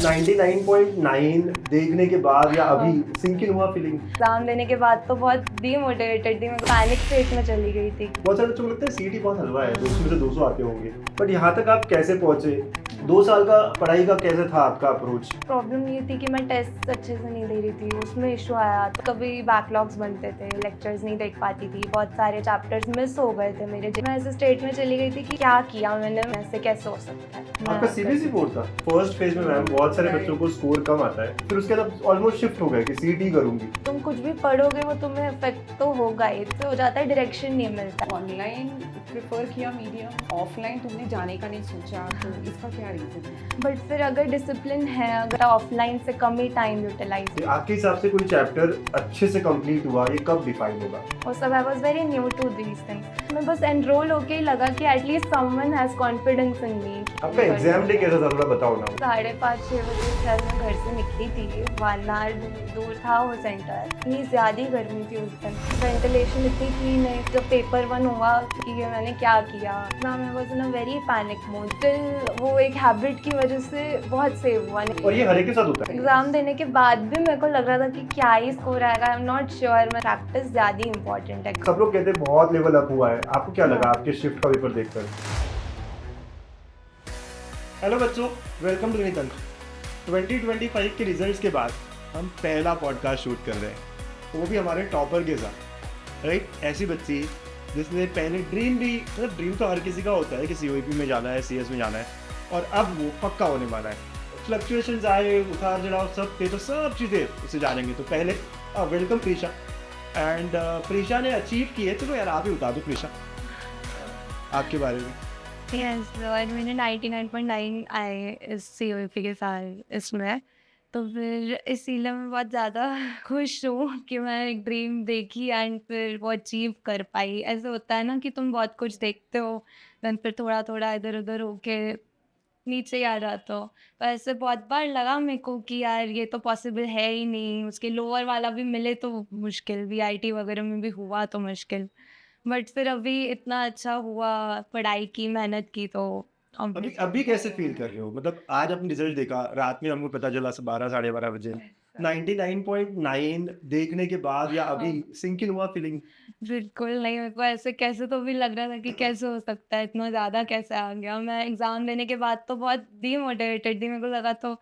99.9 देखने के बाद या अभी सिंक इन हुआ फीलिंग? एग्जाम देने के बाद तो बहुत डीमोटिवेटेड थी, मैं पैनिक स्टेट में चली गई थी। बहुत सारे बच्चों को लगता है सीईटी बहुत हलवा है, 200 में से 200 आते होंगे, बट यहाँ तक आप कैसे पहुंचे? 2 साल का पढ़ाई का कैसे था आपका अप्रोच? प्रॉब्लम ये थी कि मैं टेस्ट अच्छे से नहीं दे रही थी, उसमें इशू आया। तो कभी बैकलॉग्स बनते थे, लेक्चर्स नहीं देख पाती थी, बहुत सारे चैप्टर्स मिस हो गए थे मेरे। मैं ऐसे स्टेट में चली गई थी कि क्या किया मैंने, ऐसे कैसे हो सकता है। आपका सीबीएसई बोर्ड था फर्स्ट फेज में मैम, बहुत सारे बच्चों को स्कोर कम आता है, फिर उसके बाद ऑलमोस्ट शिफ्ट हो गए कि सीईटी करूंगी। तुम कुछ भी पढ़ोगे वो तुम्हें इफेक्ट तो होगा ही, तो हो जाता है, डायरेक्शन नहीं मिलता। ऑनलाइन प्रेफर किया मीडियम, ऑफलाइन तुमने जाने का नहीं सोचा, तो इसका क्या रीज़न है? बट फिर अगर डिसिप्लिन है, अगर ऑफलाइन से कम ही टाइम यूटिलाइज। आपके हिसाब से कोई चैप्टर अच्छे से कंप्लीट हुआ, ये कब डिफाइन होगा? और सब I was very new to these things. मैं बस एनरोल होके ही लगा कि at least someone has confidence in me. आपका एग्जाम डे कैसा था, थोड़ा बताओ ना। 5:30-6 बजे शायद मैं घर से निकली थी, 1 आवर दूर था वो सेंटर। इतनी ज़्यादा गर्मी थी उस दिन, वेंटिलेशन इतनी थी नहीं। जब पेपर 1 हुआ कि ये मैंने क्या किया ना, मैं was in a very panic mode. Still वो एक हैबिट की वजह से बहुत सेव हुआ। और ये हर एक के साथ होता है। एग्जाम देने के बाद भी मेरे को लग रहा था कि क्या ही स्कोर आएगा, आई एम नॉट श्योर। मैं प्रैक्टिस ज़्यादा इंपॉर्टेंट है। सब लोग कहते हैं बहुत लेवल अप हुआ है, आपको क्या लगा आपके शिफ्ट का पेपर देखकर? हेलो बच्चों, वेलकम टू गणितंक। 2025 के रिजल्ट्स के बाद हम पहला पॉडकास्ट शूट कर रहे हैं, वो भी हमारे टॉपर के साथ। राइट, ऐसी बच्ची जिसने पहले ड्रीम भी, मतलब ड्रीम तो हर किसी का होता है कि सीओईपी में जाना है, सीएस में जाना है, और अब वो पक्का होने वाला है। फ्लक्चुएशंस आए, उतार चढ़ाव सब थे, तो सब चीज़ें उससे जानेंगे। तो पहले वेलकम प्रीशा। एंड प्रीशा ने अचीव किए, चलो यार आप ही बता दो प्रीशा आपके बारे में। यस, और मैंने 99.9 आए इस COEP के साथ इसमें। तो फिर इसीलिए मैं बहुत ज़्यादा खुश हूँ कि मैं एक ड्रीम देखी एंड फिर वो अचीव कर पाई। ऐसे होता है ना कि तुम बहुत कुछ देखते हो, देन फिर थोड़ा थोड़ा इधर उधर होके नीचे ही आ जाते हो। तो ऐसे बहुत बार लगा मेरे को कि यार ये तो पॉसिबल है ही नहीं, उसके लोअर वाला भी मिले तो मुश्किल, VIT वगैरह में भी हुआ तो मुश्किल। बट फिर अभी इतना अच्छा हुआ, पढ़ाई की, मेहनत की, तो अभी कैसे फील कर रहे हो? मतलब आज आपने रिजल्ट देखा, रात में हमको पता चला 12 साढ़े 12 बजे, 99.9 देखने के बाद या अभी सिंक इन हुआ फीलिंग? बिल्कुल नहीं। मेरे को ऐसे कैसे तो भी लग रहा था कि कैसे हो सकता है, इतना ज़्यादा कैसे आ गया। मैं एग्ज़ाम देने के बाद तो बहुत डीमोटिवेटेड थी, मेरे को लगा तो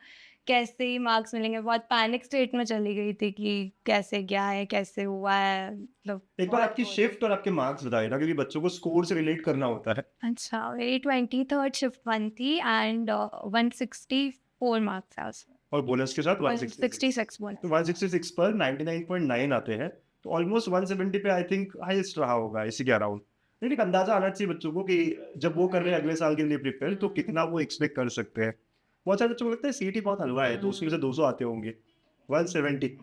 कैसे ही मार्क्स मिलेंगे। बहुत पैनिक स्टेट में चली गई थी कि कैसे क्या है, कैसे हुआ है, मतलब एक बार आपकी शिफ्ट और आपके मार्क्स बताइए ना, क्योंकि बच्चों को स्कोर से रिलेट करना होता है। अच्छा, मेरी 23rd शिफ्ट 1 थी एंड 164 मार्क्स है उसमें। और बोनस के साथ 166। 166 बोनस। तो 166 पर 99.9 आते हैं, तो ऑलमोस्ट 170 पे आई थिंक हाईएस्ट रहा होगा, इसी के अराउंड। लेकिन एक अंदाजा आना चाहिए बच्चों को कि जब वो कर रहे हैं अगले साल के लिए प्रिपेयर, तो कितना वो एक्सपेक्ट कर सकते हैं। बहुत सारे बच्चों को लगता है सीईटी बहुत हलवा है, तो उसमें से 200 आते होंगे, 170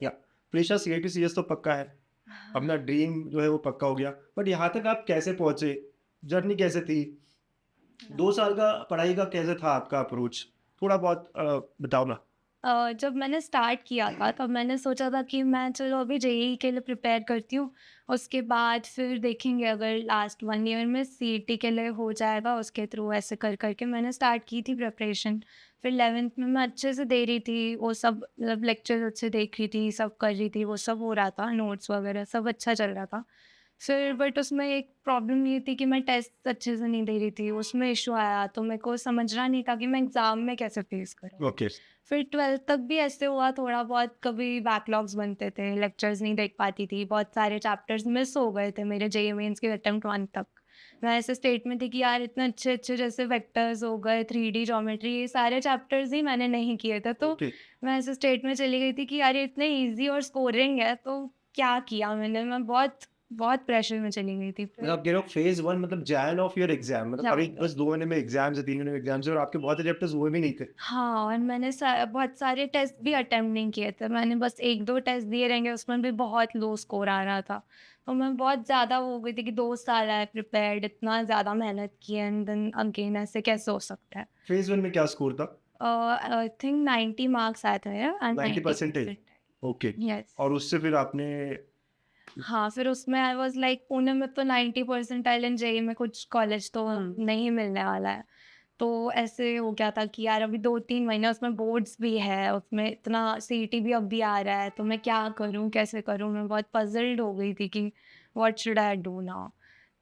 या। प्रेशा सीईटी सीएस तो पक्का है, अपना ड्रीम जो है वो पक्का हो गया, बट यहाँ तक आप कैसे पहुंचे? जर्नी कैसे थी? 2 साल का पढ़ाई का कैसे था आपका अप्रोच? थोड़ा बहुत बताओ ना। जब मैंने स्टार्ट किया था तब मैंने सोचा था कि मैं चलो अभी जेईई के लिए प्रिपेयर करती हूँ, उसके बाद फिर देखेंगे अगर लास्ट 1 ईयर में सीईटी के लिए हो जाएगा उसके थ्रू। ऐसे कर करके मैंने स्टार्ट की थी प्रिपरेशन। फिर 11th में मैं अच्छे से दे रही थी, वो सब मतलब लेक्चर अच्छे देख रही थी, सब कर रही थी, वो सब हो रहा था, नोट्स वगैरह सब अच्छा चल रहा था। फिर बट उसमें एक प्रॉब्लम ये थी कि मैं टेस्ट अच्छे से नहीं दे रही थी, उसमें इशू आया, तो मेरे को समझना नहीं था कि मैं एग्ज़ाम में कैसे फेस करूँ। ओके। फिर 12th तक भी ऐसे हुआ थोड़ा बहुत, कभी बैकलॉग्स बनते थे, लेक्चर्स नहीं देख पाती थी, बहुत सारे चैप्टर्स मिस हो गए थे मेरे जेईई मेंस के अटेम्प्ट 1 तक। मैं ऐसे स्टेट में थी कि यार इतने अच्छे-अच्छे जैसे वेक्टर्स हो गए, 3D ज्योमेट्री, ये सारे चैप्टर्स ही मैंने नहीं किए थे। तो ओके। मैं ऐसे स्टेट में चली गई थी कि यार ये इतने ईज़ी और स्कोरिंग है, तो क्या किया मैंने? मैं बहुत बहुत प्रेशर में चली गई थी। मतलब आप कह रहे हो फेज 1 मतलब जैन ऑफ योर एग्जाम, मतलब अभी हाँ। बस 2 महीने में एग्जाम्स है, 3 महीने में एग्जाम्स है, और आपके बहुत से चैप्टर्स हुए भी नहीं थे। हाँ, और मैंने बहुत सारे टेस्ट भी अटेम्प्ट नहीं किए थे। मैंने बस 1-2 टेस्ट दिए रहेंगे, उसमें भी बहुत लो स्कोर आ रहा था। तो मैं बहुत ज़्यादा वो हो गई थी कि 2 साल है प्रिपेयर्ड, इतना ज़्यादा मेहनत की एंड देन अगेन ऐसे कैसे हो सकता है? फेज 1 में क्या स्कोर था? आई थिंक 90 मार्क्स आए थे मेरे एंड 90 परसेंटेज। 90%। ओके। यस। और उससे फिर आपने हाँ, फिर उसमें आई वाज़ लाइक पुणे में तो 90 परसेंटाइल एंड जेईई में कुछ कॉलेज तो नहीं मिलने वाला है। तो ऐसे हो गया था कि यार अभी 2-3 महीने उसमें बोर्ड्स भी है, उसमें इतना सीईटी भी अभी आ रहा है, तो मैं क्या करूँ, कैसे करूँ? मैं बहुत पज़ल्ड हो गई थी कि what should I do now?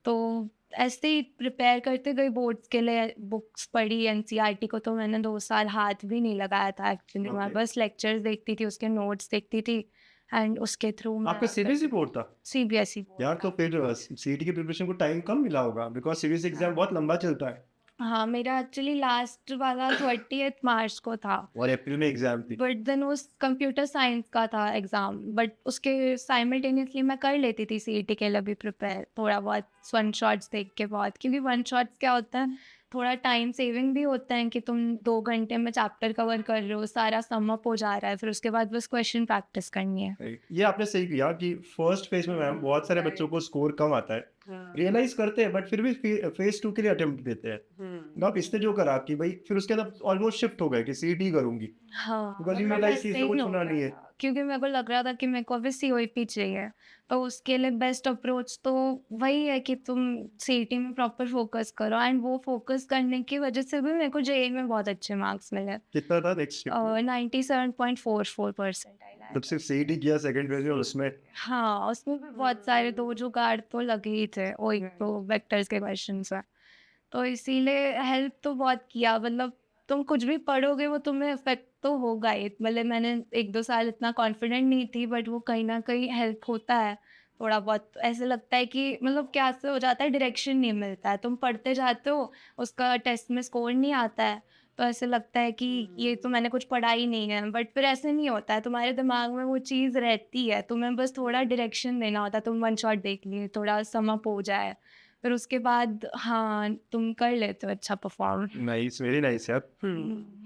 तो ऐसे ही प्रिपेयर करते गई बोर्ड्स के लिए, बुक्स पढ़ी एनसीईआरटी को तो मैंने 2 साल हाथ भी नहीं लगाया था एक्चुअली। मैं ओके। बस लेक्चर्स देखती थी, उसके नोट्स देखती थी एंड उसके थ्रू मैं आपका सीबीएसई बोर्ड था? सीबीएसई बोर्ड यार था। तो फिर सीईटी की प्रिपरेशन को टाइम कम मिला होगा, बिकॉज़ सीबीएसई एग्ज़ाम बहुत लंबा चलता है हाँ, मेरा एक्चुअली लास्ट वाला 30th मार्च को था। और अप्रैल में एग्ज़ाम थी। बट देन उस कंप्यूटर साइंस का था एग्ज़ाम, बट उसके साइमल्टेनियसली मैं कर लेती थी सीईटी के लिए भी प्रिपेयर, थोड़ा बहुत वन शॉट्स देख के बहुत, क्योंकि वन शॉट्स क्या होता है, थोड़ा टाइम सेविंग भी होता है कि तुम 2 घंटे में चैप्टर कवर कर रहे हो, सारा सम अप हो जा रहा है, फिर उसके बाद बस क्वेश्चन प्रैक्टिस करनी है। राइट। ये आपने सही किया कि फर्स्ट फेज में मैम बहुत सारे बच्चों को स्कोर कम आता है, रियलाइज करते हैं बट फिर भी फेज 2 के लिए अटेम्प्ट देते हैं। तो आप इसने जो करा कि भाई फिर उसके बाद ऑलमोस्ट शिफ्ट हो गए कि सीईटी करूंगी, हाँ, बिकॉज यू मतलब रियलाइज कि ऐसे इसमें ही कुछ हो होना नहीं गया है। था, क्योंकि मेरे को लग रहा था कि मेरे को अभी सीओईपी चाहिए, तो उसके लिए बेस्ट अप्रोच तो वही है कि तुम सीईटी में प्रॉपर फोकस करो, एंड वो फोकस करने की वजह से भी मेरे को जेईई में बहुत अच्छे मार्क्स मिले। कितना था नेक्स्ट शिफ्ट में? 97.44% आई तब सिर्फ सीईटी किया सेकंड फेज में और उसमें हाँ, उसमें भी बहुत सारे दो जुगाड़ तो लगे ही थे, वही तो वेक्टर्स के क्वेश्चंस है। तो इसीलिए हेल्प तो बहुत किया, मतलब तुम कुछ भी पढ़ोगे वो तुम्हें इफेक्ट तो होगा ही। मतलब मैंने 1-2 साल इतना कॉन्फिडेंट नहीं थी, बट वो कहीं न कहीं हेल्प होता है थोड़ा बहुत। ऐसे लगता है कि मतलब क्या से हो जाता है, डायरेक्शन नहीं मिलता है। तुम पढ़ते जाते हो, उसका टेस्ट में स्कोर नहीं आता है, तो ऐसे लगता है कि ये तो मैंने कुछ पढ़ा ही नहीं है, बट फिर ऐसे नहीं होता है, तुम्हारे दिमाग में वो चीज़ रहती है, तुम्हें बस थोड़ा डायरेक्शन देना होता है। तुम वन शॉट देख लिए, थोड़ा सम अप हो जाए, फिर उसके बाद हाँ, तुम कर लेते हो अच्छा परफॉर्म। नाइस, वेरी नाइस यार।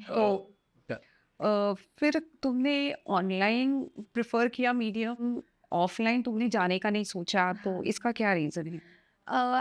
तो फिर तुमने ऑनलाइन प्रेफर किया मीडियम, ऑफलाइन तुमने जाने का नहीं सोचा, तो इसका क्या रीज़न है?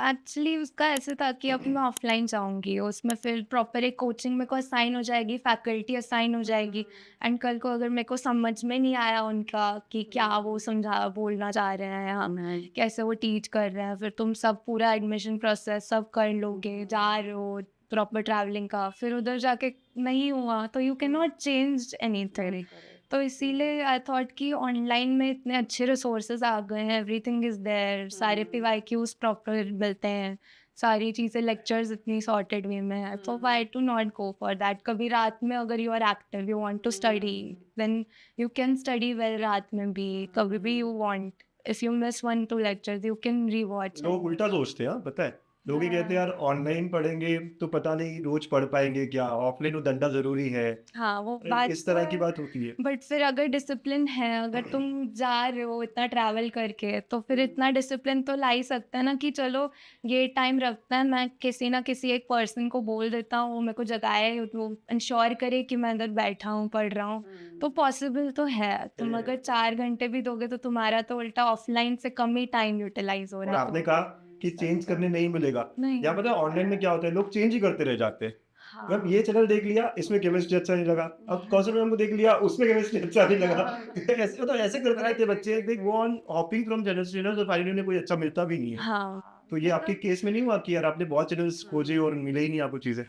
एक्चुअली उसका ऐसे था कि अब मैं ऑफलाइन जाऊंगी, उसमें फिर प्रॉपर एक कोचिंग मेरे को असाइन हो जाएगी, फैकल्टी असाइन हो जाएगी, एंड कल को अगर मेरे को समझ में नहीं आया उनका कि क्या वो समझा बोलना चाह रहे हैं, हम कैसे वो टीच कर रहे हैं, फिर तुम सब पूरा एडमिशन प्रोसेस सब कर लोगे, जा रहे हो प्रॉपर ट्रैवलिंग का, फिर उधर जाके नहीं हुआ तो you can not change anything. तो इसीलिए आई थॉट कि ऑनलाइन में इतने अच्छे रिसोर्सेज आ गए हैं, एवरीथिंग इज़ देयर, सारे पीवाईक्यूज प्रॉपर मिलते हैं, सारी चीज़ें, लेक्चर्स इतनी सॉर्टेड वे में है, तो why to not go for that. कभी रात में अगर you are active, you want to study, then you can study well रात में भी, कभी भी you want. If you miss 1-2 lectures you can rewatch. लोग उल्टा सोचते हैं, हाँ, पता है। लोग ये कहते हैं यार ऑनलाइन पढ़ेंगे तो पता नहीं रोज पढ़ पाएंगे क्या, ऑफलाइन वो डंडा जरूरी है। हाँ, वो बात इस तो तरह की है। बात होती है। बट फिर अगर डिसिप्लिन है, अगर तुम जा रहे हो इतना ट्रैवल करके, तो फिर इतना डिसिप्लिन तो ला ही सकता है ना कि चलो ये टाइम रखता है, मैं किसी ना किसी एक पर्सन को बोल देता हूँ, मेरे को जगाए, वो इंश्योर करे कि मैं अंदर बैठा हूँ पढ़ रहा हूँ, तो पॉसिबल तो है। तुम अगर 4 घंटे भी दोगे तो तुम्हारा तो उल्टा ऑफलाइन से कम ही टाइम यूटिलाइज हो और रहा है। आपने कहा कि चेंज करने नहीं मिलेगा, नहीं। या पता है ऑनलाइन में क्या होता है, लोग चेंज ही करते रह जाते हैं। हाँ। मतलब ये चैनल देख लिया, इसमें केमिस्ट्री अच्छा नहीं लगा, अब कौशल मैम को देख लिया, उसमें केमिस्ट्री अच्छा नहीं लगा। ऐसे मतलब ऐसे करते रहते बच्चे, they go on hopping from channel to channel, तो फाइनली उन्हें कोई अच्छा मिलता भी नहीं है। हाँ, तो ये आपके केस में नहीं हुआ कि यार आपने बहुत चैनल्स खोजे और मिले ही नहीं आपको चीजें?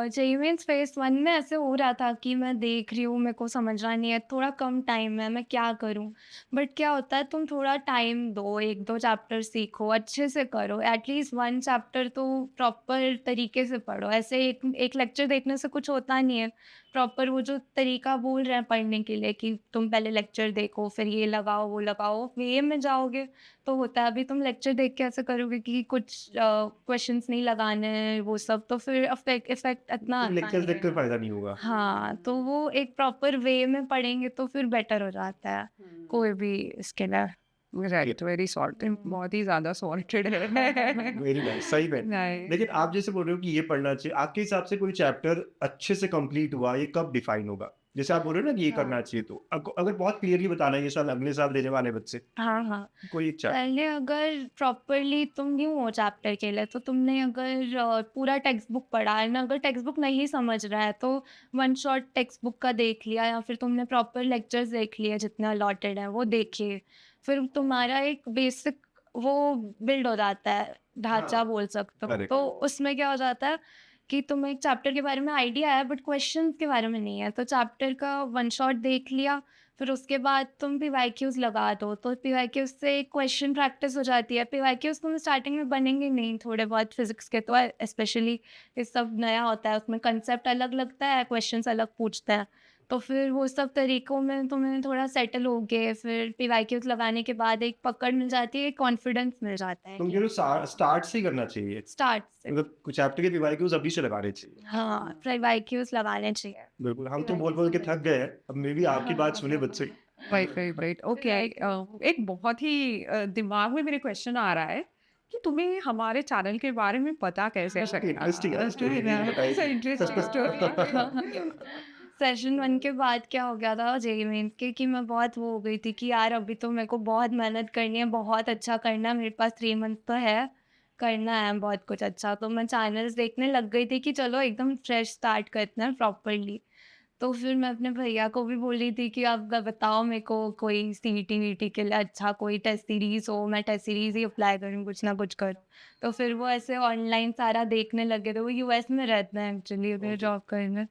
जेईई मेंस फेज 1 में ऐसे हो रहा था कि मैं देख रही हूँ, मेरे को समझना नहीं है, थोड़ा कम टाइम है, मैं क्या करूँ? बट क्या होता है, तुम थोड़ा टाइम दो, 1-2 चैप्टर सीखो, अच्छे से करो, एटलीस्ट 1 चैप्टर तो प्रॉपर तरीके से पढ़ो। ऐसे एक लेक्चर देखने से कुछ होता नहीं है। प्रॉपर वो जो तरीका बोल रहे हैं पढ़ने के लिए कि तुम पहले लेक्चर देखो, फिर ये लगाओ, वो लगाओ, वे में जाओगे तो होता है। अभी तुम लेक्चर देख के ऐसे करोगे कि कुछ क्वेश्चंस नहीं लगाने हैं, वो सब, तो फिर इफेक्ट इतना आता लेक्चर नहीं देखकर है। फायदा नहीं होगा। हाँ, तो वो एक प्रॉपर वे में पढ़ेंगे तो फिर बेटर हो जाता है कोई भी इसके लिए। राइट, वेरी सॉर्टेड, बहुत ही ज़्यादा सॉर्टेड है। वेरी नाइस, सही में। Nice. लेकिन आप जैसे बोल रहे हो कि ये पढ़ना चाहिए, आपके हिसाब से कोई चैप्टर अच्छे से कंप्लीट हुआ, ये कब डिफाइन होगा? जैसे आप बोल रहे हो ना कि ये करना चाहिए, तो अगर बहुत क्लियरली बताना है, ये साल अगले साल देने वाले बच्चे, हाँ, हाँ। कोई एक चैप्टर। पहले अगर प्रॉपरली तुम न्यू हो चैप्टर के लिए, तो तुमने अगर पूरा टेक्स्ट बुक पढ़ा है ना, अगर टेक्स्ट बुक नहीं समझ रहा है तो वन शॉट टेक्स्ट बुक का देख लिया, या फिर तुमने प्रॉपर लेक्चर्स देख लिए जितने अलॉटेड हैं वो देखिए, फिर तुम्हारा एक बेसिक वो बिल्ड हो जाता है, ढांचा हाँ, बोल सकते हो। करेक्ट। तो उसमें क्या हो जाता है कि तुम्हें एक चैप्टर के बारे में आइडिया है बट क्वेश्चंस के बारे में नहीं है, तो चैप्टर का वन शॉट देख लिया, फिर उसके बाद तुम पीवाईक्यूज लगा दो, तो पीवाईक्यूज से क्वेश्चन प्रैक्टिस हो जाती है। पीवाईक्यूज तुम्हें स्टार्टिंग में बनेंगे नहीं, थोड़े बहुत फिजिक्स के तो स्पेशली ये सब नया होता है, उसमें कंसेप्ट अलग लगता है, क्वेश्चंस अलग पूछते हैं, तो फिर वो सब तरीकों में तुम्हें थोड़ा सेटल हो गए, फिर पीवाईक्यूज लगाने के बाद एक पकड़ मिल जाती है, एक कॉन्फिडेंस मिल जाता है तुम कि कह रहे हो स्टार्ट से ही करना चाहिए, स्टार्ट से। मतलब कुछ चैप्टर के पीवाईक्यूज अभी से लगाने चाहिए। हाँ, पीवाईक्यूज लगाने चाहिए। बिल्कुल, हम तो बोल बोल के थक गए हैं, अब मे बी आपकी बात सुने बच्चे। Right right right okay. एक बहुत ही दिमाग में मेरे क्वेश्चन आ रहा है कि तुम्हें हमारे चैनल के बारे में पता कैसे चला? इंटरेस्टिंग है स्टोरी, बताइए। Interesting story. सेशन 1 के बाद क्या हो गया था जेईई मेंस के, कि मैं बहुत वो हो गई थी कि यार अभी तो मेरे को बहुत मेहनत करनी है, बहुत अच्छा करना है, मेरे पास 3 मंथ तो है, करना है बहुत कुछ अच्छा। तो मैं चैनल्स देखने लग गई थी कि चलो एकदम फ्रेश स्टार्ट करते हैं प्रॉपर्ली। तो फिर मैं अपने भैया को भी बोल रही थी कि आप बताओ मेरे को कोई सीईटी वीटी के लिए अच्छा कोई टेस्ट सीरीज़ हो, मैं टेस्ट सीरीज़ ही अप्लाई करूँ, कुछ ना कुछ करूँ। तो फिर वो ऐसे ऑनलाइन सारा देखने लगे थे, वो यूएस में रहते हैं एक्चुअली उधर ओके। जॉब करने।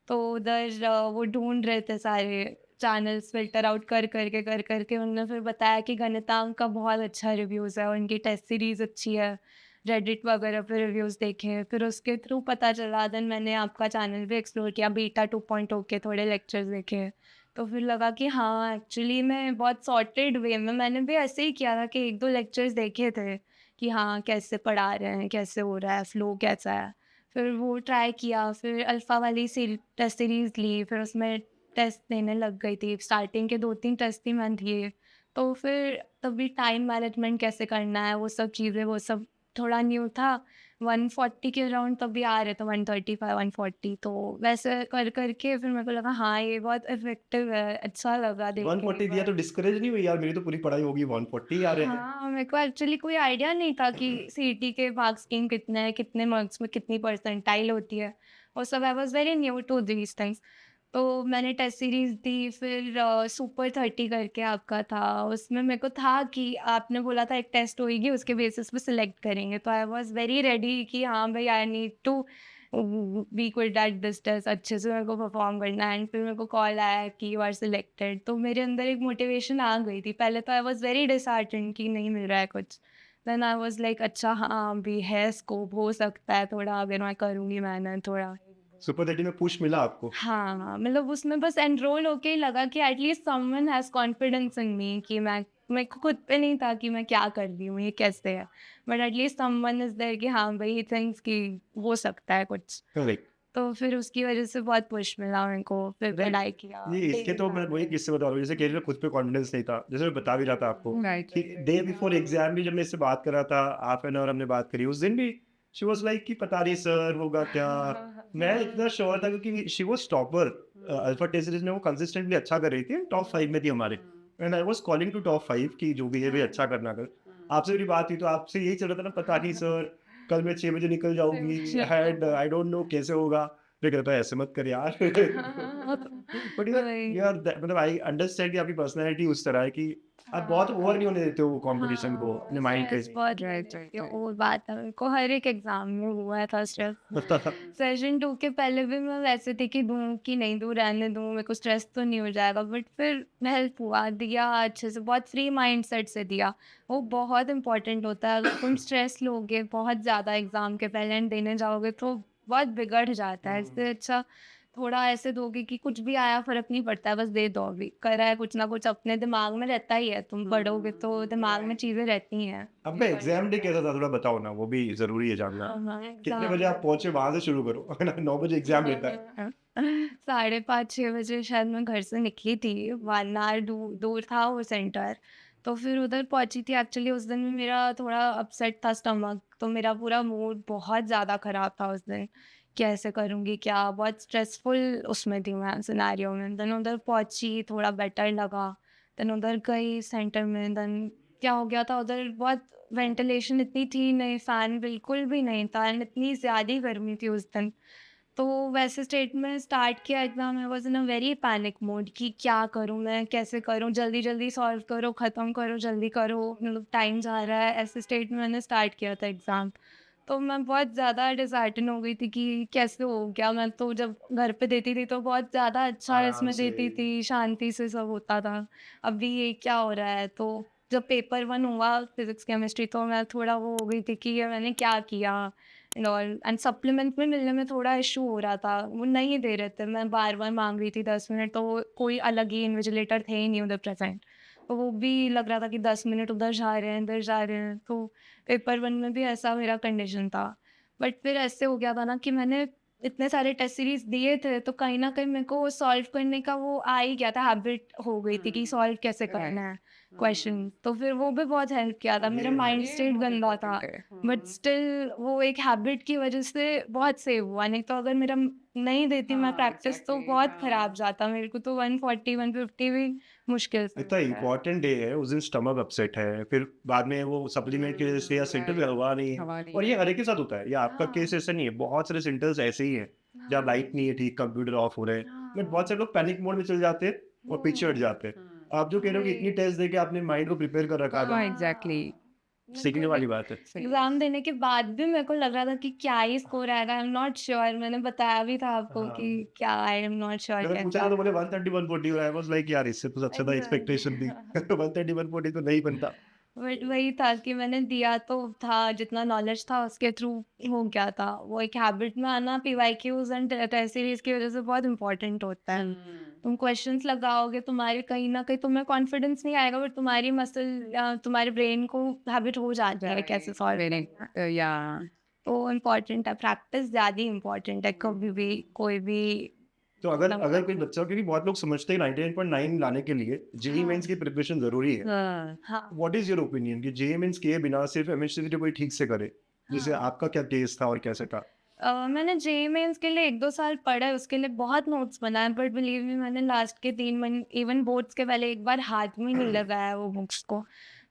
तो उधर वो ढूंढ रहे थे सारे चैनल्स, फिल्टर आउट कर करके उन्होंने फिर बताया कि गणितांक का बहुत अच्छा रिव्यूज़ है, उनकी टेस्ट सीरीज़ अच्छी है, रेडिट वगैरह पे रिव्यूज़ देखे, फिर उसके थ्रू पता चला। देन मैंने आपका चैनल भी एक्सप्लोर किया, बीटा 2.0 के थोड़े लेक्चर्स देखे, तो फिर लगा कि हाँ एक्चुअली मैं बहुत सॉर्टेड वे में, मैंने भी ऐसे ही किया था कि 1-2 लेक्चर्स देखे थे कि हाँ कैसे पढ़ा रहे हैं, कैसे हो रहा है, फ्लो कैसा है। फिर वो ट्राई किया, फिर अल्फ़ा वाली टेस्ट सीरीज़ ली, फिर उसमें टेस्ट देने लग गई थी। स्टार्टिंग के 2-3 टेस्ट ही मैंने दिए, तो फिर तभी टाइम मैनेजमेंट कैसे करना है, वो सब चीज़ें, वो सब थोड़ा न्यू था। 140 के अराउंड तभी आ रहे थे, 135 140, तो वैसे कर करके फिर मेरे को लगा हाँ ये बहुत इफेक्टिव है, अच्छा लगा देख के। 140 दिया तो डिस्करेज नहीं हुई यार, मेरी तो पूरी पढ़ाई होगी, 140 आ रहे हैं। हाँ, मेरे को एक्चुअली कोई आइडिया नहीं था कि सीईटी के मार्क्स स्कीम कितने हैं, कितने मार्क्स में कितनी परसेंटाइल होती है, और सब I was very new to these things. तो मैंने टेस्ट सीरीज़ दी, फिर सुपर 30 करके आपका था, उसमें मेरे को था कि आपने बोला था एक टेस्ट होएगी, उसके बेसिस पे सिलेक्ट करेंगे, तो आई वाज वेरी रेडी कि हाँ भाई I need to be good at this test, अच्छे से मेरे को परफॉर्म करना है। एंड फिर मेरे को कॉल आया कि यू आर सिलेक्टेड, तो मेरे अंदर एक मोटिवेशन आ गई थी। पहले तो आई वाज वेरी डिसहार्टेंड कि नहीं मिल रहा है कुछ, देन आई वाज लाइक अच्छा हाँ अभी है, स्कोप हो सकता है थोड़ा, अगर मैं करूँगी मेहनत थोड़ा। सुपर 30 में पुश मिला आपको? हाँ, हाँ, मतलब उसमें बस एनरोल होके ही लगा कि at least someone has confidence in me, कि मैं, मेरे को खुद पे नहीं था कि मैं क्या कर रही हूँ, ये कैसे है, but at least someone is there कि हाँ भाई ही थिंक्स कि हो सकता है कुछ। करेक्ट। तो फिर उसकी वजह से बहुत पुश मिला मेरे को, फिर Right. पढ़ाई किया। ये इसके तो मैं वही किस्से बता रहा हूँ, जैसे कह रहे थे खुद पे कॉन्फिडेंस नहीं था, जैसे मैं बता भी रहा था आपको राइट कि डे बिफोर एग्जाम भी जब मैं इससे बात कर रहा था, हाफ एन आवर हमने बात करी, उस दिन भी शी वाज लाइक कि पता नहीं सर होगा क्या। मैं इतना श्योर था क्योंकि she was topper, alpha test series में वो कंसिस्टेंटली अच्छा कर रही थी, टॉप 5 में थी हमारे, and I was calling to top 5 कि जो भी है भी अच्छा करना कर। आपसे मेरी बात हुई तो आपसे यही चल रहा था ना, पता नहीं सर कल मैं 6 बजे निकल जाऊंगी, एंड आई डोंट नो कैसे होगा। फिर कहता है ऐसे मत कर यार। बट वही। यार मतलब आई अंडरस्टैंड कि आपकी पर्सनैलिटी उस तरह है कि आप बहुत ओवर नहीं होने देते हो कंपटीशन को अपने माइंड स्ट्रेस पे। बहुत राइट ये और बात है, मेरे को हर एक एग्जाम में हुआ था स्ट्रेस। सेशन 2 के पहले भी मैं वैसे थी कि दूँ कि नहीं दूँ, रहने दूँ, मेरे को स्ट्रेस तो नहीं हो जाएगा, बट फिर हेल्प हुआ, दिया अच्छे से, बहुत फ्री माइंड सेट से दिया। वो बहुत इंपॉर्टेंट होता है, अगर तुम स्ट्रेस लोगे बहुत ज़्यादा एग्ज़ाम के पहले एंड देने जाओगे तो बहुत बिगड़ जाता है। इससे अच्छा थोड़ा ऐसे दोगे कि कुछ भी आया फ़र्क नहीं पड़ता है, बस दे दो, अभी करा है कुछ ना कुछ, अपने दिमाग में रहता ही है, तुम पढ़ोगे तो दिमाग में चीज़ें रहती हैं। आपका एग्जाम डे कैसा था, थोड़ा बताओ ना, वो भी जरूरी है जानना। हाँ, कितने बजे आप पहुंचे, वहां से शुरू करो। 9 बजे एग्जाम रहता है। 5:30-6 बजे शायद मैं घर से निकली थी, 1 आवर दूर था वो सेंटर। तो फिर उधर पहुंची थी, एक्चुअली उस दिन भी मेरा थोड़ा अपसेट था स्टमक, तो मेरा पूरा मूड बहुत ज़्यादा ख़राब था उस दिन, कैसे करूँगी क्या, बहुत स्ट्रेसफुल उसमें थी मैं सिनेरियो में। देन उधर पहुंची, थोड़ा बेटर लगा, देन उधर गई सेंटर में, देन क्या हो गया था उधर, बहुत वेंटिलेशन इतनी थी नहीं, फ़ैन बिल्कुल भी नहीं था, एंड इतनी ज़्यादा गर्मी थी उस दिन। तो वैसे स्टेट में स्टार्ट किया exam, I was in a very panic mode कि क्या करूँ मैं, कैसे करूँ, जल्दी-जल्दी सॉल्व करो, ख़त्म करो, जल्दी करो, मतलब टाइम जा रहा है, ऐसे स्टेट में मैंने स्टार्ट किया था एग्ज़ाम। तो मैं बहुत ज़्यादा डिसहार्टन हो गई थी कि कैसे हो गया। मैं तो जब घर पे देती थी तो बहुत ज़्यादा अच्छा आराम इसमें देती से। थी, शांति से सब होता था। अभी ये क्या हो रहा है? तो जब पेपर 1 हुआ फिज़िक्स, केमिस्ट्री, तो मैं थोड़ा वो हो गई थी कि ये मैंने क्या किया एंड ऑल। एंड सप्लीमेंट में मिलने में थोड़ा इश्यू हो रहा था, वो नहीं दे रहे थे। मैं बार-बार माँग रही थी 10 मिनट, तो वो कोई अलग ही इन्विजिलेटर थे ही नहीं उधर प्रेज़ेंट। तो वो भी लग रहा था कि 10 मिनट उधर जा रहे हैं, इधर जा रहे हैं। तो पेपर 1 में भी ऐसा मेरा कंडीशन था। बट फिर ऐसे हो गया था ना कि मैंने इतने सारे टेस्ट सीरीज़ दिए थे, तो कहीं न कहीं मेरे को सॉल्व करने का वो आ ही गया था, हैबिट हो गई थी कि सॉल्व कैसे करना है क्वेश्चन। तो फिर वो भी बहुत हेल्प किया था। मेरा ये माइंड स्टेट गंदा था, बट स्टिल वो एक हैबिट की वजह से बहुत सेव हुआ। नहीं तो अगर मेरा नहीं देती मैं प्रैक्टिस तो बहुत खराब जाता। मेरे को तो 140 150 भी मुश्किल से इतना होता है। इम्पोर्टेंट डे है, उस दिन स्टमक अपसेट है, फिर बाद में वो सप्लीमेंट की वजह से या सेंटर में हवा नहीं है, हमारी और ये हर एक के साथ होता है। ये आपका हाँ, केस ऐसा नहीं है, बहुत सारे सेंटर्स ऐसे ही हैं जहाँ हाँ, लाइट नहीं है ठीक, कंप्यूटर ऑफ हो रहे हैं, बट बहुत हाँ। सारे लोग पैनिक मोड में चले जाते हैं और पीछे हट जाते हैं। आप जो कह रहे हो कि इतनी वही। टेस्ट देके आपने माइंड को प्रिपेयर कर रखा था, हाँ, एग्जैक्टली। मेरे को सीखने वाली बात है। एग्ज़ाम देने के बाद भी मेरे को लग रहा था कि क्या ही स्कोर आएगा, आई एम नॉट श्योर। मैंने बताया भी था आपको कि हाँ, क्या आई एम नॉट श्योर मैंने पूछा कैसा था तो बोले आएगा। 130 140 और आई वाज लाइक यार इससे तो सबसे ज्यादा एक्सपेक्टेशन थी। एग्ज़ैक्टली। 130 140 तो नहीं बनता। बट वही था कि मैंने दिया तो था, जितना नॉलेज था उसके थ्रू हो गया था। वो एक हैबिट में आना पीवाईक्यूज एंड टेस्ट सीरीज की वजह से बहुत इंपॉर्टेंट होता है। तुम क्वेश्चंस लगाओगे, तुम्हारे कहीं ना कहीं तुम्हें कॉन्फिडेंस नहीं आएगा, बट तुम्हारी मसल या तुम्हारे ब्रेन को हैबिट हो जाती है कैसे सॉल्व करना है। या तो इम्पॉर्टेंट है, प्रैक्टिस ज़्यादा इम्पॉर्टेंट है कभी भी, कोई भी तो अगर मतलब। अगर कोई बच्चा, क्योंकि बहुत लोग समझते हैं 99.9 लाने के लिए जेईई हाँ, मेंस की प्रिपरेशन जरूरी है। हाँ, व्हाट इज योर ओपिनियन कि जेईई मेंस किए बिना सिर्फ एमएससी कोई ठीक से करे, जैसे हाँ। आपका क्या केस था और कैसे था? मैंने जेईई मेंस के लिए 1-2 साल पढ़ा है, उसके लिए बहुत नोट्स बनाए, बट बिलीव मी मैंने लास्ट के 3 महीने, इवन बोर्ड्स के पहले एक बार हाथ में नहीं लगाया वो बुक्स को।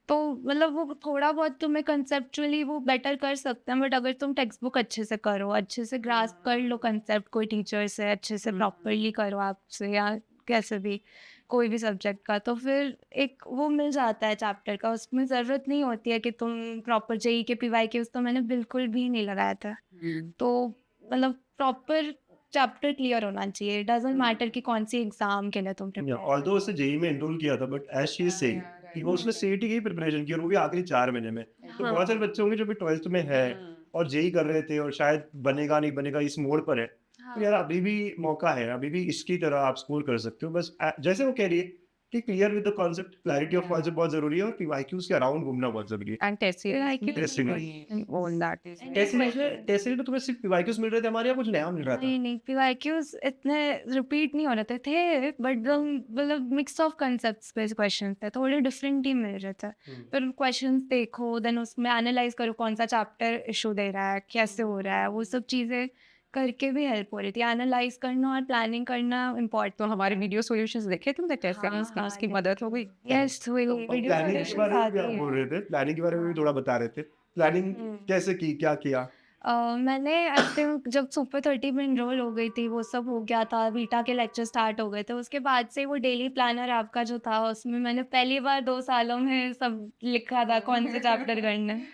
तो मतलब वो थोड़ा बहुत तुम्हें कंसेप्चुअली वो बेटर कर सकते हैं, बट अगर तुम टेक्स्ट बुक अच्छे से करो, अच्छे से ग्रास्प कर लो कंसेप्ट, कोई टीचर से अच्छे से प्रॉपरली करो आपसे या कैसे भी, कोई भी सब्जेक्ट का, तो फिर एक वो मिल जाता है चैप्टर का। उसमें ज़रूरत नहीं होती है कि तुम प्रॉपर जेईई के पीवाईक्यूज तो मैंने बिल्कुल भी नहीं लगाया था। तो मतलब प्रॉपर चैप्टर क्लियर होना चाहिए, डज़न्ट मैटर कि कौन-सी एग्ज़ाम के लिए तुम या प्रिपेयर कर ऑल्दो रहे उसने जेईई में एनरोल किया था, but as she is saying कि वो उसने सीईटी की प्रिपरेशन की और वो भी आखिरी 4 महीने में। तो हो। बहुत सारे बच्चे होंगे जो भी 12th में है और जेईई कर रहे थे और शायद बनेगा नहीं बनेगा इस मोड़ पर है। तो हाँ, यार अभी भी मौका है, अभी भी इसकी तरह आप स्कोर कर सकते हो। बस जैसे वो कह रही है कि clear with the concept, clarity of concept बहुत ज़रूरी है और पीवाईक्यूज़ के अराउंड घूमना बहुत ज़रूरी है। एंड टेस्ट Testing में। Series on that is And test question। में टेस्ट में तो तुम्हें सिर्फ पीवाईक्यूज़ मिल रहे थे हमारे यहाँ, कुछ नया मिल रहा था? नहीं, पीवाईक्यूज़ इतने रिपीट नहीं हो रहे थे, बट मतलब मिक्स ऑफ कंसेप्ट्स पे क्वेश्चंस थे, थोड़े डिफरेंट ही मिल रहे थे। फिर क्वेश्चंस देखो, देन उसमें एनालाइज़ करो कौन सा चैप्टर इश्यू दे रहा है, कैसे हो रहा है, वो सब चीज़ें करके भी हेल्प हो रही थी। एनालाइज़ करना और प्लानिंग करना इम्पोर्टेंट। तो हमारे वीडियो सॉल्यूशंस देखे तुमने टेस्ट सीरीज का, उसकी मदद हो गई। यस, वही और वीडियो प्लानिंग के सॉल्यूशंस बारे में भी आती आप है। बोल रहे थे, प्लानिंग के बारे में भी थोड़ा बता रहे थे। प्लानिंग कैसे की, क्या किया? मैंने आई थिंक जब सुपर 30 में इनरोल हो गई थी, वो सब हो गया था, वीटा के लेक्चर स्टार्ट हो गए थे, उसके बाद से वो डेली प्लानर आपका जो था उसमें मैंने पहली बार 2 सालों में सब लिखा था कौन से चैप्टर करने हैं।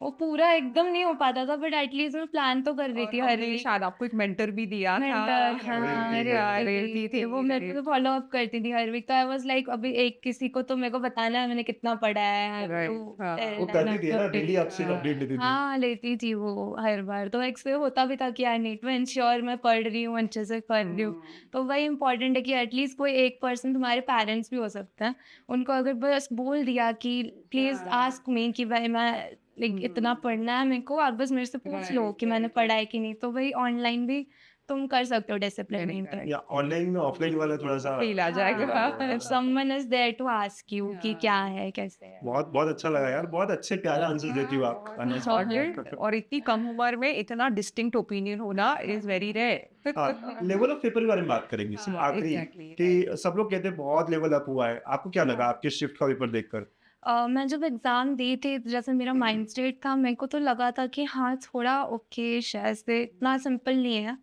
वो पूरा एकदम नहीं हो पाता था, बट एटलीस्ट मैं प्लान तो कर रही और थी हर हमने वीक। शायद आपको एक मेंटर भी दिया था। मेंटर, हाँ, रेवती है। रेवती थी, वो मेरे को फॉलो अप करती थी हर वीक। तो आई वाज लाइक अभी एक किसी को तो मेरे को बताना है मैंने कितना पढ़ा है, Right, तो हाँ। वो करती थी ना, डेली आपसे अपडेट लेती थी। हाँ, लेती थी वो हर बार। तो एक से होता भी था कि आई नीड टू एंश्योर मैं पढ़ रही हूँ, अच्छे से कर रही हूँ। तो वही इम्पोर्टेंट है कि एटलीस्ट कोई एक पर्सन, तुम्हारे पेरेंट्स भी हो सकते हैं, उनको अगर बस बोल दिया कि प्लीज़ आस्क मी कि भाई मैं लाइक इतना पढ़ना है मेरे को, आप बस मेरे से पूछ लो कि मैंने पढ़ा है कि नहीं। तो वही ऑनलाइन भी तुम कर सकते हो डिसिप्लिन मेंटेन। या ऑनलाइन में ऑफलाइन वाला थोड़ा-सा फील आ जाएगा। If someone is there to ask you कि क्या है, कैसे है। बहुत बहुत अच्छा लगा यार, बहुत अच्छे प्यारे आंसर्स देती हो आप। सॉलिड और इतनी कम उम्र में इतना डिस्टिंक्ट ओपिनियन होना इज वेरी रेयर। हाँ, लेवल ऑफ पेपर के बारे में बात करेंगे सिर्फ आखिरी, exactly, कि सब लोग कहते हैं बहुत लेवल अप हुआ है। आपको क्या लगा आपके शिफ्ट का पेपर देखकर? मैं जब एग्ज़ाम दी थी, जैसे मेरा माइंड स्टेट था, मेरे को तो लगा था कि हाँ, थोड़ा ओके शायद से इतना सिंपल नहीं है।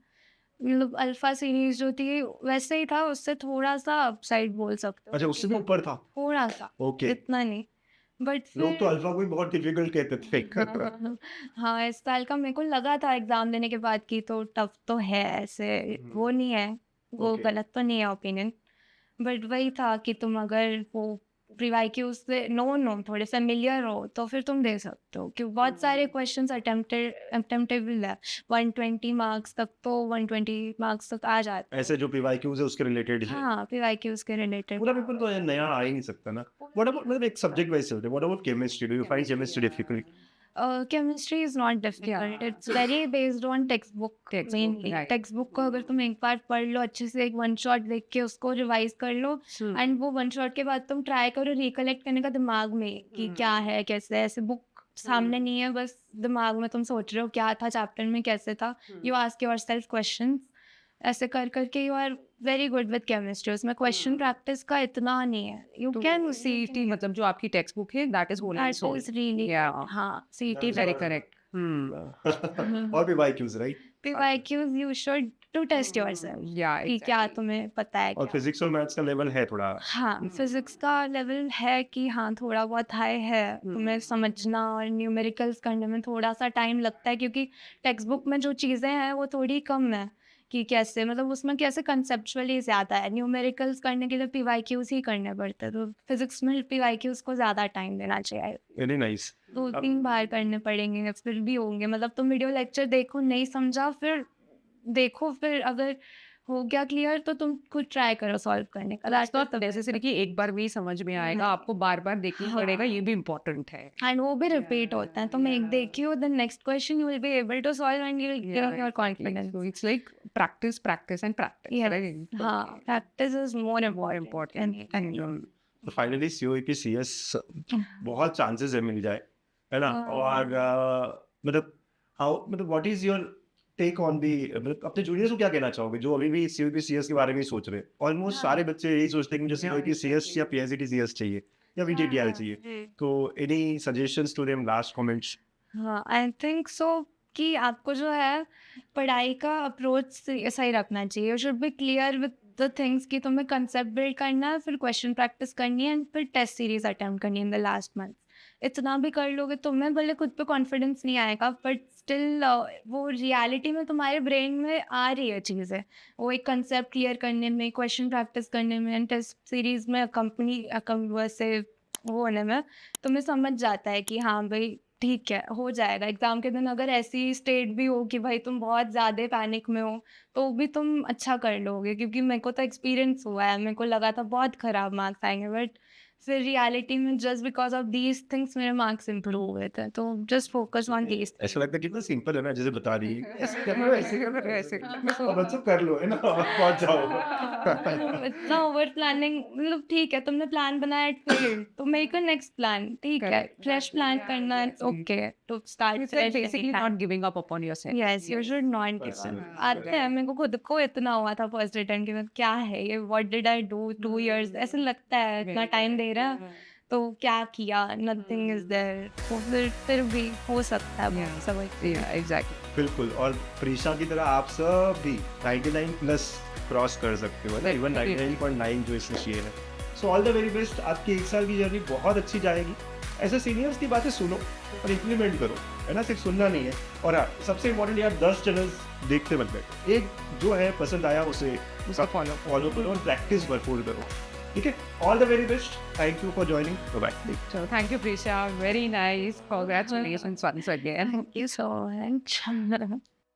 मतलब अल्फ़ा सीरीज़ जो थी वैसे ही था, उससे थोड़ा-सा अपसाइड बोल सकते हो। अच्छा, उससे भी ऊपर था? थोड़ा-सा, ओके। इतना नहीं। बट लोग तो फिर अल्फा को ही बहुत डिफिकल्ट कहते थे। हाँ, इस साल का मेरे को लगा था एग्ज़ाम देने के बाद कि तो टफ तो है ऐसे, वो नहीं है, वो ओके। गलत तो नहीं है ओपिनियन। बट वही था कि तुम अगर वो प्री-वाईक्यू से नो थोड़े फ़ैमिलियर हो तो फिर तुम दे सकते हो, क्योंकि बहुत सारे क्वेश्चंस अटेम्प्टेबल है। 120 मार्क्स तक तो 120 मार्क्स तक आ जाते हैं। ऐसे जो पीवाईक्यूज है उसके रिलेटेड ही है। हाँ, प्री-वाईक्यूज़ के रिलेटेड। पूरा पेपर तो यार नया आ ही नहीं सकता ना। व्हाट अबाउट मतलब एक सब्जेक्ट वाइज चलते हैं। What about chemistry? Do you find chemistry difficult? Chemistry is not difficult, it's very based on text book mainly. right. Text book को अगर तुम एक बार पढ़ लो अच्छे से, एक वन शॉट देख के उसको रिवाइज कर लो, एंड वो वन शॉट के बाद तुम ट्राई करो रिकलेक्ट करने का दिमाग में कि क्या है कैसे है। ऐसे बुक सामने नहीं है, बस दिमाग में तुम सोच रहे हो क्या था चैप्टर में, कैसे था। यू आस्क योरसेल्फ क्वेश्चंस, ऐसे कर करके you are very good with chemistry. उसमें क्वेश्चन प्रैक्टिस का इतना नहीं है, यू कैन सीईटी मतलब जो आपकी टेक्स्ट बुक है that is whole and soul. Really Yeah. हाँ, सीटी वेरी करेक्ट। और PYQs right? PYQs you should to test yourself या कि क्या तुम्हें पता है और क्या। फिजिक्स और मैथ्स का लेवल है थोड़ा। हाँ, फिजिक्स का लेवल है कि हाँ थोड़ा बहुत हाई है, तुम्हें समझना और न्यूमेरिकल्स करने में थोड़ा सा टाइम लगता है, क्योंकि टेक्स्ट बुक में जो चीज़ें हैं वो थोड़ी कम है कि कैसे, मतलब उसमें कैसे कंसेप्चुअली ज़्यादा है। न्यूमेरिकल्स करने के लिए PYQs ही करने पड़ते हैं, तो फिजिक्स में PYQs को ज़्यादा टाइम देना चाहिए। Very nice. 2-3 बार करने पड़ेंगे फिर भी होंगे। मतलब तुम वीडियो लेक्चर देखो, नहीं समझा फिर देखो, फिर अगर हो गया क्लियर तो तुम खुद ट्राई करो सॉल्व करने का। दैट्स नॉट द नेसेसरी कि एक बार भी समझ में आएगा, आपको बार-बार देखना हाँ। पड़ेगा, ये भी इम्पोर्टेंट है। एंड वो भी रिपीट होता है। तुम एक देखी हो, the next question you will be able to solve and you will gain your confidence. So it's like practice, practice and practice, Yes. right? हाँ, practice is more More important. important. तो finally COEP CS बहुत chances है मिल जाए, है ना? और मतलब हाउ मतलब what is your take on the, मतलब अपने जूनियर्स को क्या कहना चाहोगे जो अभी भी सीओईपी सीएस के बारे में ही सोच रहे हैं? ऑलमोस्ट सारे बच्चे यही सोचते हैं कि मुझे सीओईपी सीएस या पीएसईटी सीएस चाहिए या वीटीटीआर चाहिए। तो any suggestions to them, last comments? हाँ, आई थिंक सो कि आपको जो है पढ़ाई का अप्रोच सही रखना चाहिए। You should be clear with the things कि तुम्हें कंसेप्ट बिल्ड करना है, फिर क्वेश्चन प्रैक्टिस करनी है, एंड फिर टेस्ट सीरीज अटेम्प्ट करनी है इन द लास्ट मंथ। इतना भी कर लोगे तुम्हें भले खुद पे कॉन्फिडेंस नहीं आएगा, बट स्टिल वो रियलिटी में तुम्हारे ब्रेन में आ रही है चीज़ें, वो एक कंसेप्ट क्लियर करने में, क्वेश्चन प्रैक्टिस करने में, एंड टेस्ट सीरीज में कंपनी वैसे वो होने में तुम्हें समझ जाता है कि हाँ भाई ठीक है, हो जाएगा। एग्ज़ाम के दिन अगर ऐसी स्टेट भी हो कि भाई तुम बहुत ज़्यादा पैनिक में हो, तो भी तुम अच्छा कर लोगे, क्योंकि मेरे को तो एक्सपीरियंस हुआ है। मेरे को लगा था बहुत ख़राब मार्क्स आएंगे, बट फिर रियलिटी में just because of these things मेरे मार्क्स इम्प्रूव हुए थे। तो जस्ट फोकस ऑन दीज। ऐसा लगता है कितना सिंपल है ना जैसे बता रही है, ऐसे कर लो ऐसे कर लो ऐसे और बच्चों कर लो, है ना? पहुंच जाओ। इतना ओवर प्लानिंग, मतलब ठीक है तुमने प्लान बनाया, इट फेल्ड, तो मेक अ नेक्स्ट प्लान। ठीक है, फ्रेश प्लान करना, it's okay to start It's like fresh. basically not giving up upon yourself. Yes, you should not give up. आते हैं, मेरे को खुद को इतना हुआ था फर्स्ट अटेम्प्ट के बाद, क्या है ये, what did I do 2 years, ऐसे लगता है इतना टाइम दे रहा है तो क्या किया, नथिंग इज देयर। तो फिर भी हो सकता है बहुत सब। Yeah, exactly. बिल्कुल। और प्रीशा की तरह आप सब भी 99 प्लस क्रॉस कर सकते हो ना, इवन 99.9 जो इसमें शेयर है। So all the very best. आपकी 1 साल की जर्नी बहुत अच्छी जाएगी। ऐसे सीनियर्स की बातें सुनो और इम्प्लीमेंट करो, है ना? सिर्फ सुनना नहीं है। और हाँ, सबसे इम्पोर्टेंट यार, 10 चैनल्स देखते मत बैठो। एक जो है पसंद आया उसे उसको फॉलो करो और प्रैक्टिस भरपूर करो, ठीक है? All the very best. Thank you for joining. Bye. So thank you, Prisha. Very nice. Congratulations once again. Thank you so much.